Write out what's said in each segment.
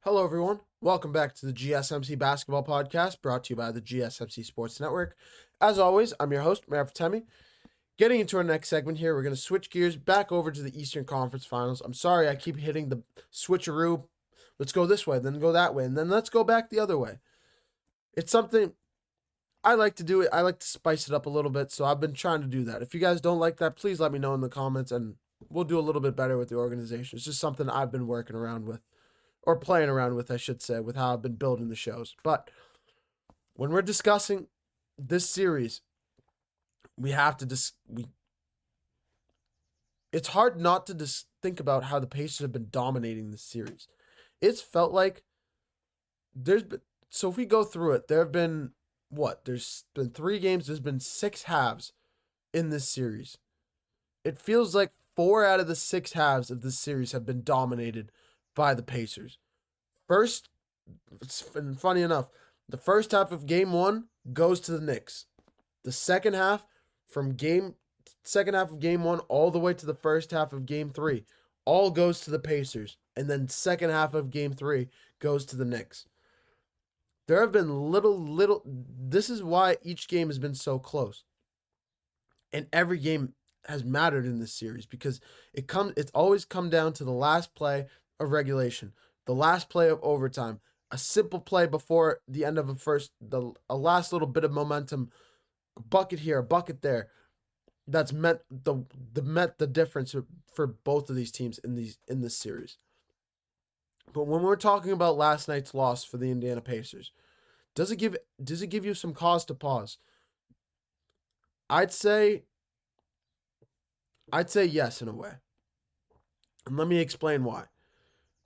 Hello, everyone. Welcome back to the GSMC Basketball Podcast, brought to you by the GSMC Sports Network. As always, I'm your host, Mayor Fatemi. Getting into our next segment here, we're going to switch gears back over to the Eastern Conference Finals. I'm sorry I keep hitting the switcheroo. Let's go this way, then go that way, and then let's go back the other way. It's something I like to do. I like to spice it up a little bit, so I've been trying to do that. If you guys don't like that, please let me know in the comments, and we'll do a little bit better with the organization. It's just something I've been working around with. Or playing around with, I should say, with how I've been building the shows. But when we're discussing this series, we have to it's hard not to think about how the Pacers have been dominating this series. It's felt like so if we go through it, there's been 3 games, there's been 6 halves in this series. It feels like 4 out of the 6 halves of this series have been dominated by the Pacers. First, and funny enough, the first half of game 1 goes to the Knicks. The second half of game 1 all the way to the first half of game 3 all goes to the Pacers. And then second half of game 3 goes to the Knicks. There have been this is why each game has been so close. And every game has mattered in this series because it's always come down to the last play of regulation, the last play of overtime, a simple play before the end of a last little bit of momentum, a bucket here, a bucket there. That's meant the difference for both of these teams in this series. But when we're talking about last night's loss for the Indiana Pacers, does it give you some cause to pause? I'd say yes in a way. And let me explain why.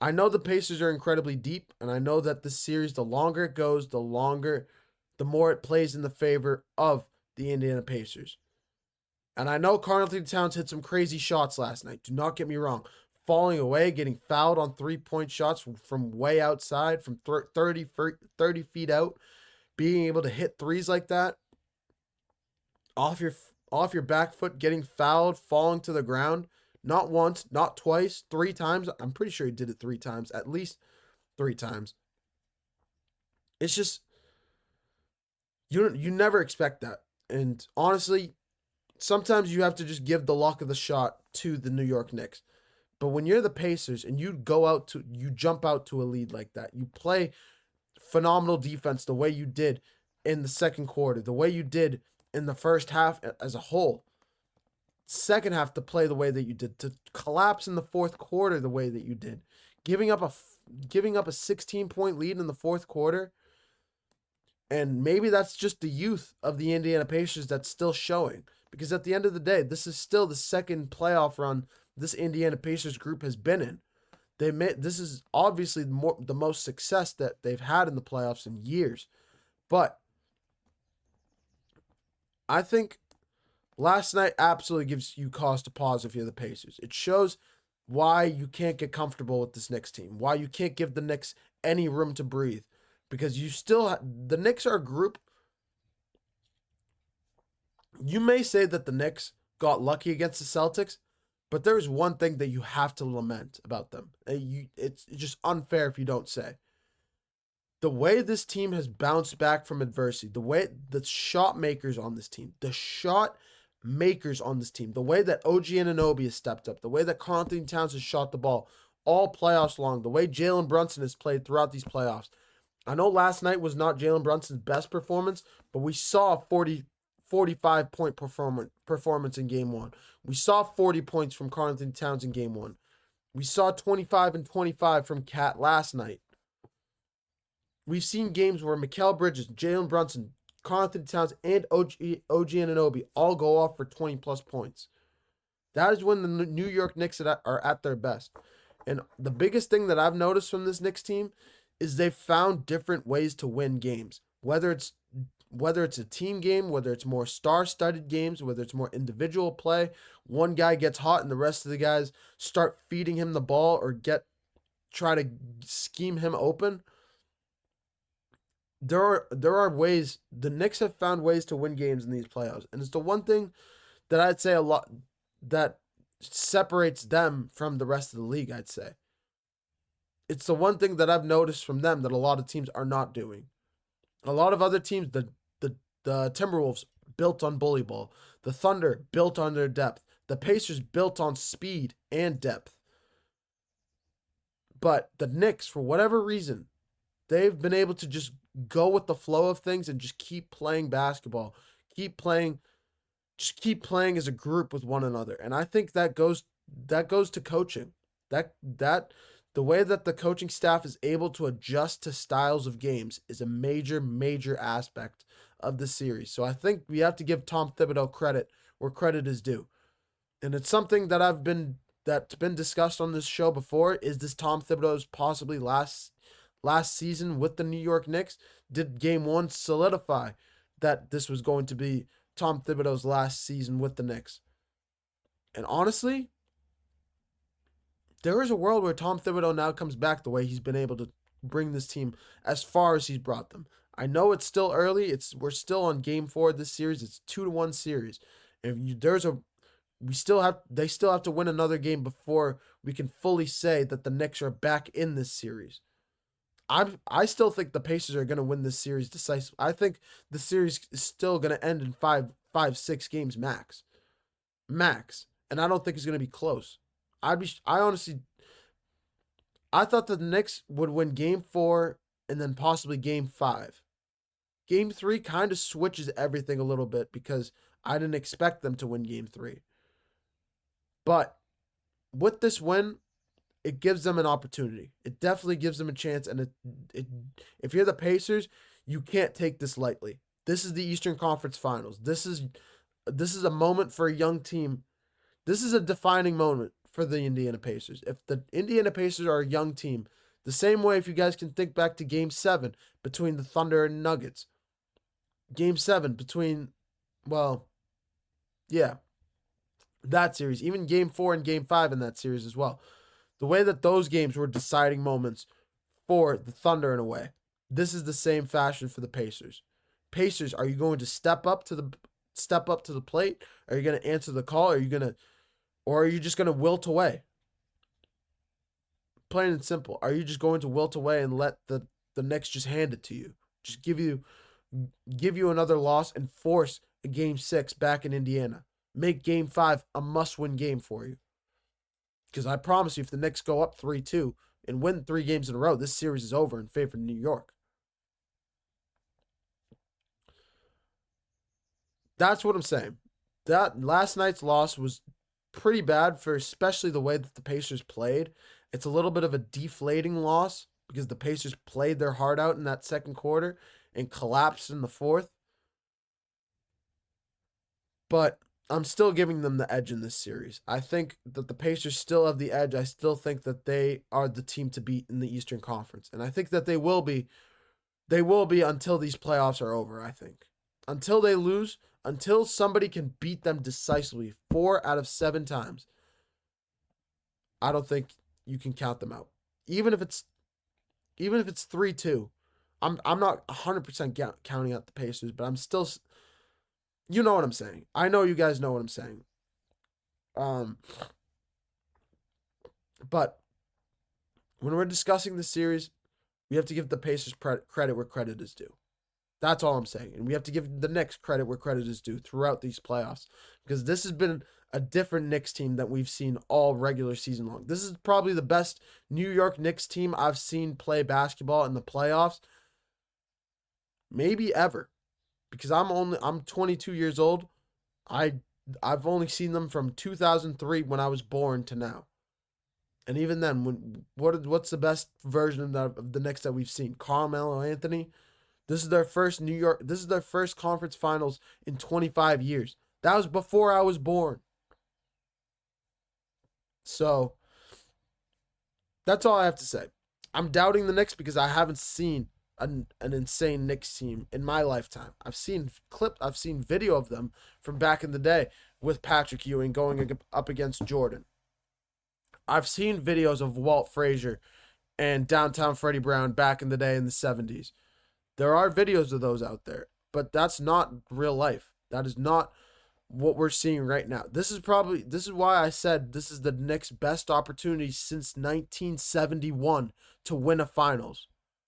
I know the Pacers are incredibly deep, and I know that this series, the longer it goes, the more it plays in the favor of the Indiana Pacers. And I know Karl-Anthony Towns hit some crazy shots last night. Do not get me wrong. Falling away, getting fouled on 3-point shots from way outside, from 30 feet out, being able to hit threes like that, off your back foot, getting fouled, falling to the ground. Not once, not twice, 3 times. I'm pretty sure he did it 3 times, at least 3 times. It's just, you never expect that. And honestly, sometimes you have to just give the luck of the shot to the New York Knicks. But when you're the Pacers and you jump out to a lead like that, you play phenomenal defense the way you did in the second quarter, the way you did in the first half as a whole. Second half to play the way that you did, to collapse in the fourth quarter the way that you did, giving up a 16-point lead in the fourth quarter. And maybe that's just the youth of the Indiana Pacers that's still showing, because at the end of the day, this is still the second playoff run this Indiana Pacers group has been in. This is obviously the most success that they've had in the playoffs in years. But I think last night absolutely gives you cause to pause if you're the Pacers. It shows why you can't get comfortable with this Knicks team, why you can't give the Knicks any room to breathe, because the Knicks are a group. You may say that the Knicks got lucky against the Celtics, but there is one thing that you have to lament about them. It's just unfair if you don't say. The way this team has bounced back from adversity, the way the shot makers on this team, the way that OG Anunoby has stepped up, the way that Karl-Anthony Towns has shot the ball all playoffs long, the way Jalen Brunson has played throughout these playoffs. I know last night was not Jalen Brunson's best performance, but we saw a 45-point performance in game 1. We saw 40 points from Karl-Anthony Towns in game 1. We saw 25 and 25 from Cat last night. We've seen games where Mikal Bridges, Jalen Brunson, Karl-Anthony Towns, and OG Anunoby all go off for 20-plus points. That is when the New York Knicks are at their best. And the biggest thing that I've noticed from this Knicks team is they've found different ways to win games. Whether it's a team game, whether it's more star-studded games, whether it's more individual play, one guy gets hot and the rest of the guys start feeding him the ball or try to scheme him open. There are ways. The Knicks have found ways to win games in these playoffs, and it's the one thing that I'd say a lot that separates them from the rest of the league. I'd say it's the one thing that I've noticed from them that a lot of teams are not doing. A lot of other teams, the Timberwolves built on bully ball. The Thunder built on their depth. The Pacers built on speed and depth. But the Knicks, for whatever reason, they've been able to just go with the flow of things and just keep playing basketball. Just keep playing as a group with one another. And I think that goes to coaching. That the way that the coaching staff is able to adjust to styles of games is a major aspect of the series. So I think we have to give Tom Thibodeau credit where credit is due. And it's something that's been discussed on this show before. Is this Tom Thibodeau's possibly last season with the New York Knicks? Did game 1 solidify that this was going to be Tom Thibodeau's last season with the Knicks? And honestly, there is a world where Tom Thibodeau now comes back the way he's been able to bring this team as far as he's brought them. I know it's still early. We're still on game 4 of this series. It's 2-1 series. They still have to win another game before we can fully say that the Knicks are back in this series. I still think the Pacers are going to win this series decisively. I think the series is still going to end in 6 games max. And I don't think it's going to be close. I thought the Knicks would win game 4 and then possibly game 5. Game 3 kind of switches everything a little bit because I didn't expect them to win game 3. But with this win, it gives them an opportunity. It definitely gives them a chance. And if you're the Pacers, you can't take this lightly. This is the Eastern Conference Finals. This is a moment for a young team. This is a defining moment for the Indiana Pacers. If the Indiana Pacers are a young team, the same way if you guys can think back to Game 7 between the Thunder and Nuggets. Game 7 between, that series. Even Game 4 and Game 5 in that series as well. The way that those games were deciding moments for the Thunder in a way. This is the same fashion for the Pacers. Pacers, are you going to step up to the plate? Are you going to answer the call? Or are you just going to wilt away? Plain and simple. Are you just going to wilt away and let the Knicks just hand it to you? Just give you another loss and force a Game 6 back in Indiana. Make Game 5 a must-win game for you. Because I promise you, if the Knicks go up 3-2 and win 3 games in a row, this series is over in favor of New York. That's what I'm saying. That last night's loss was pretty bad for especially the way that the Pacers played. It's a little bit of a deflating loss because the Pacers played their heart out in that second quarter and collapsed in the fourth. But I'm still giving them the edge in this series. I think that the Pacers still have the edge. I still think that they are the team to beat in the Eastern Conference. And I think that they will be. They will be until these playoffs are over, I think. Until they lose, until somebody can beat them decisively 4 out of 7 times, I don't think you can count them out. Even if it's 3-2, I'm not 100% counting out the Pacers, but I'm still. You know what I'm saying. I know you guys know what I'm saying. But when we're discussing the series, we have to give the Pacers credit where credit is due. That's all I'm saying. And we have to give the Knicks credit where credit is due throughout these playoffs. Because this has been a different Knicks team that we've seen all regular season long. This is probably the best New York Knicks team I've seen play basketball in the playoffs. Maybe ever. Because I'm 22 years old. I've only seen them from 2003 when I was born to now. And even then, what's the best version of the Knicks that we've seen? Carmelo Anthony. This is their first conference finals in 25 years. That was before I was born. So that's all I have to say. I'm doubting the Knicks because I haven't seen an insane Knicks team in my lifetime. I've seen video of them from back in the day with Patrick Ewing going up against Jordan. I've seen videos of Walt Frazier and Downtown Freddie Brown back in the day in the 70s. There are videos of those out there, but that's not real life. That is not what we're seeing right now. This is why I said this is the Knicks' best opportunity since 1971 to win a finals.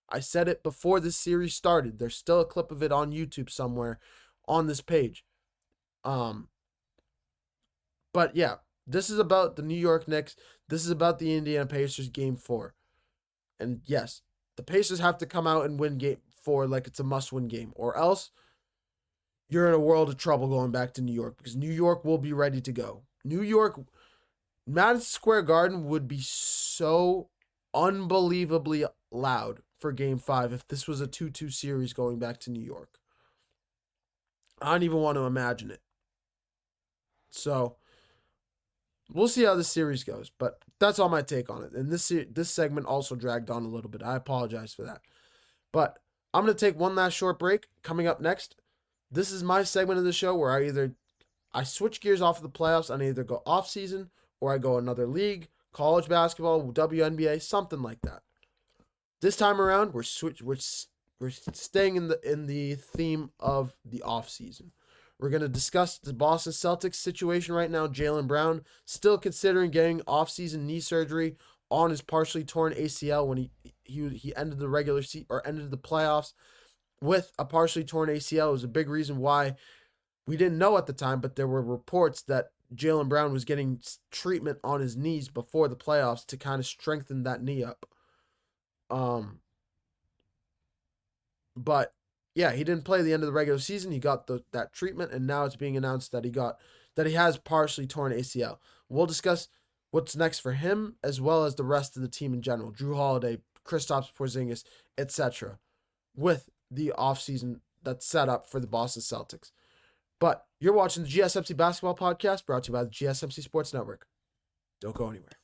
I said it before this series started. There's still a clip of it on YouTube somewhere on this page. But yeah, this is about the New York Knicks. This is about the Indiana Pacers game 4. And yes, the Pacers have to come out and win game 4 like it's a must-win game, or else you're in a world of trouble going back to New York, because New York will be ready to go. New York, Madison Square Garden would be so unbelievably loud for game 5 if this was a 2-2 series going back to New York. I don't even want to imagine it. So we'll see how this series goes, but that's all my take on it. And this segment also dragged on a little bit. I apologize for that. But I'm going to take one last short break. Coming up next, this is my segment of the show where I switch gears off of the playoffs and I either go off season or I go another league, college basketball, WNBA, something like that. This time around, we're staying in the theme of the off season. We're going to discuss the Boston Celtics situation right now. Jaylen Brown still considering getting off-season knee surgery on his partially torn ACL when he ended the regular season or ended the playoffs with a partially torn ACL. It was a big reason why we didn't know at the time, but there were reports that Jaylen Brown was getting treatment on his knees before the playoffs to kind of strengthen that knee up. But yeah, he didn't play the end of the regular season. He got that treatment, and now it's being announced that he has partially torn ACL. We'll discuss what's next for him as well as the rest of the team in general. Drew Holiday, Kristaps Porzingis, etc. with the offseason that's set up for the Boston Celtics. But you're watching the GSMC Basketball Podcast brought to you by the GSMC Sports Network. Don't go anywhere.